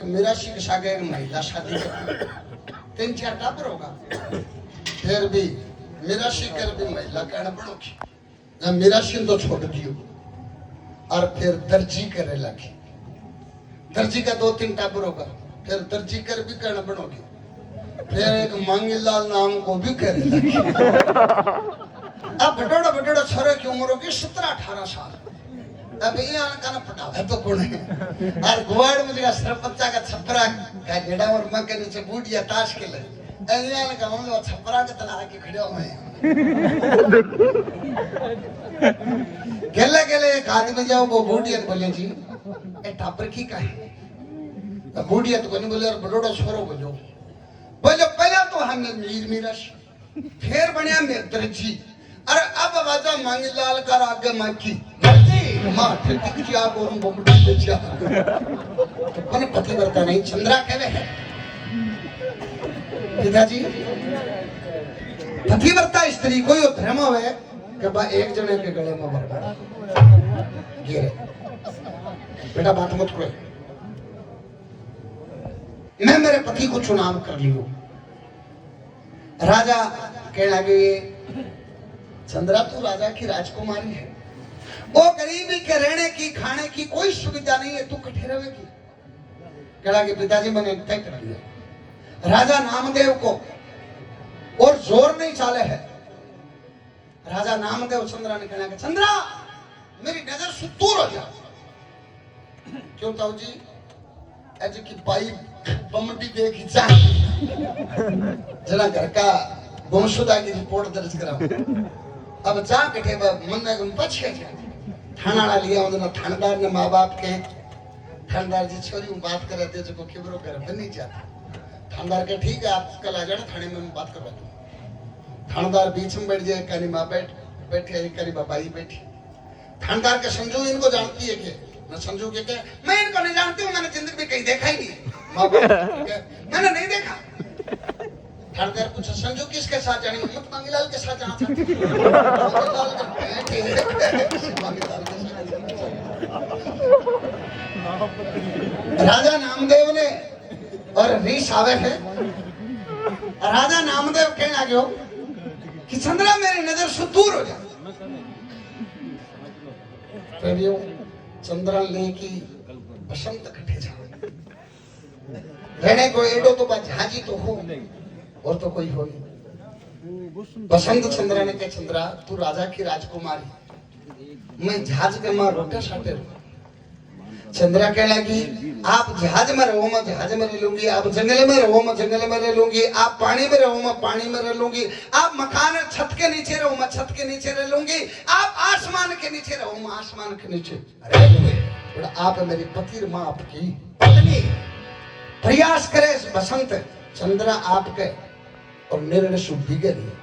मेरा शिक्षा गए महिला शादी करती 3-4 टापर होगा फिर भी मेरा शिकर भी महिला कहना पड़ोगी ना मेरा शिन तो छोड़ दियो और फिर दर्जी करे लगी दर्जी का 2-3 टापर होगा फिर दर्जी कर भी कहना बनोगी फिर एक मांगीलाल नाम को भी करे लगी अब बटोड़ा छोरे की उम्र होगी 17-18 साल अब ये आना पटा है तो कौन है और गुवाड़ में जगह सरपंचा का छपरा का गेड़ा और मग के नीचे बूढ़िया ताश के ले ऐसे आने का मम्मी वो छपरा के तना के खड़े हुए हैं गेले एक आदमी जाओ वो बूढ़िया बोले जी ए टापर की का है बूढ़िया तो नहीं बोले और बड़ोड़ा छोरो बोलो पहला तो हमने मीरा फिर बनिया में दर्जी अरे अब आवाजा मांगीलाल कर आगे माकी मां ठीक आप और बमड़ी बेचा कौन पतिव्रता नहीं चंद्रा कहवे है पिताजी पतिव्रता स्त्री कोई धर्म है कि बा एक जने के गले में भर गिरे बेटा बात मत करो मैं मेरे पति को चुनाव कर लियो राजा कहने लगे चंद्रा तू राजा की राजकुमारी है वो गरीबी के रहने की खाने की कोई सुविधा नहीं है तू कठे रहेगी कहला कि पिताजी मैंने तय कर लिया राजा नामदेव को और जोर नहीं चाले है राजा नामदेव चंद्रा ने कहना कि चंद्रा मेरी नजर से दूर हो जा क्यों ताऊ जी ऐसे की पाई बमटी देखी चाह जना घर का गुमशुदा की रिपोर्ट दर्ज कराओ अब जा कठे मन में पछे थाना लिया उन्होंने थानेदार ने माँ बाप के थानेदार जी छोरी बात कर रहे थे जो खिबरों कर बनी जाता थानेदार के ठीक है आप कल आ जाना थाने में बात करवा दूँ थानेदार बीच में बैठ जाए करी माँ बैठे करी बाबाई बैठी थानेदार के संजू इनको जानती है कि मैं संजू के मैं इनको नहीं जानती हूँ मैंने जिंदगी में कहीं देखा ही नहीं माँ बाप मैंने नहीं देखा थानेदार पूछा संजू किसके साथ जानी मैं मांगीलाल के साथ जाना चाहती हूँ राजा नामदेव ने और रीस आवे है राजा नामदेव कहने लगे हो कि चंद्रा मेरी नजर से दूर हो जा चंद्रा ले की बसंत कटे जा रहने को एडो तो बात झाजी तो हो और तो कोई हो नहीं बसंत चंद्रा ने कहा चंद्रा तू राजा की राजकुमारी मैं जहाज के मां रोटे साटे चंद्रा कहने लगी आप जहाज में रहो मैं जहाज में रह लूंगी आप जंगल में रहो मैं जंगल में रह लूंगी आप पानी में रहो मैं पानी में रह लूंगी आप मकान छत के नीचे रहो मैं छत के नीचे रह लूंगी आप आसमान के नीचे रहो मैं आसमान के नीचे रह लूंगी आप मेरी पति मां आपकी पत्नी प्रयास करे बसंत चंद्रा आपके और निर्णय शुद्धि के लिए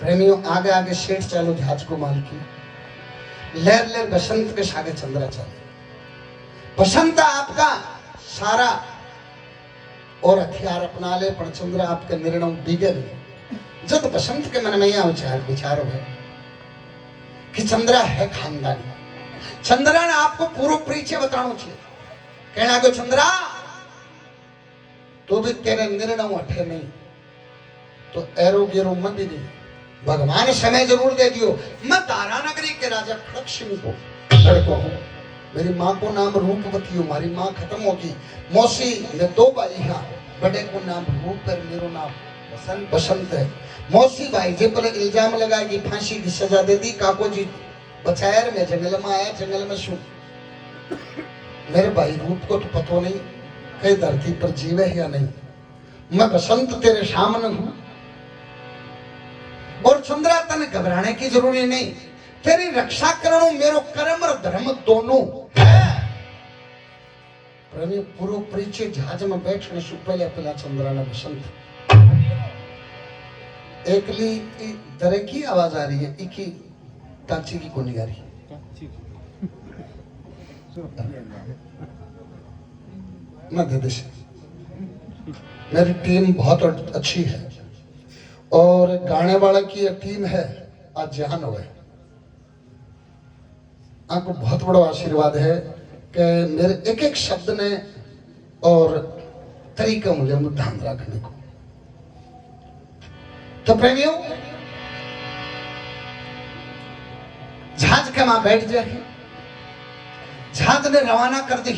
प्रेमियों आगे आगे शेठ चालो जहाज को माल की लहर लहर बसंत के सागे चंद्रा चले बसंत आपका सारा और हथियार अपना ले पर चंद्रा आपके निर्णय बिगड़ जब बसंत के मन में यह विचार है कि चंद्रा है खानदानी चंद्रा ने आपको पूर्व परिचय बताना चाहिए कहना को चंद्रा तो भी तेरे निर्णय अठे नहीं तो एरो गेरो मत भी नहीं भगवान समय जरूर दे दियो मैं तारा नगरी के राजा खड़क सिंह को लड़को हूँ मेरी माँ को नाम रूपवती हो हमारी माँ खत्म होगी मौसी ने 2 भाई हैं बड़े को नाम रूप पर मेरो नाम बसंत है मौसी भाई जे पर इल्जाम लगाएगी फांसी की सजा दे दी काको जी बचायर में जंगल में आया जंगल में सू मेरे भाई रूप को तो पतो नहीं कई धरती पर जीवे है या नहीं मैं बसंत तेरे सामने हूं और चंद्रा तने घबराने की जरूरी नहीं तेरी रक्षा करो मेरो कर्म और धर्म दोनों है पूर्व परिचय जहाज में बैठने से पहले पहला चंद्रा ने बसंत एकली दरे की आवाज आ रही है इकी ताची की को नहीं आ रही मध्य देश मेरी टीम बहुत अच्छी है और गाने वाले की टीम है आज जहान हुए आपको बहुत बड़ा आशीर्वाद है कि मेरे एक एक शब्द ने और तरीका मुझे ध्यान रखने को। तो प्रेमियों, जहाज के मां बैठ जाए, जहाज ने रवाना कर दी।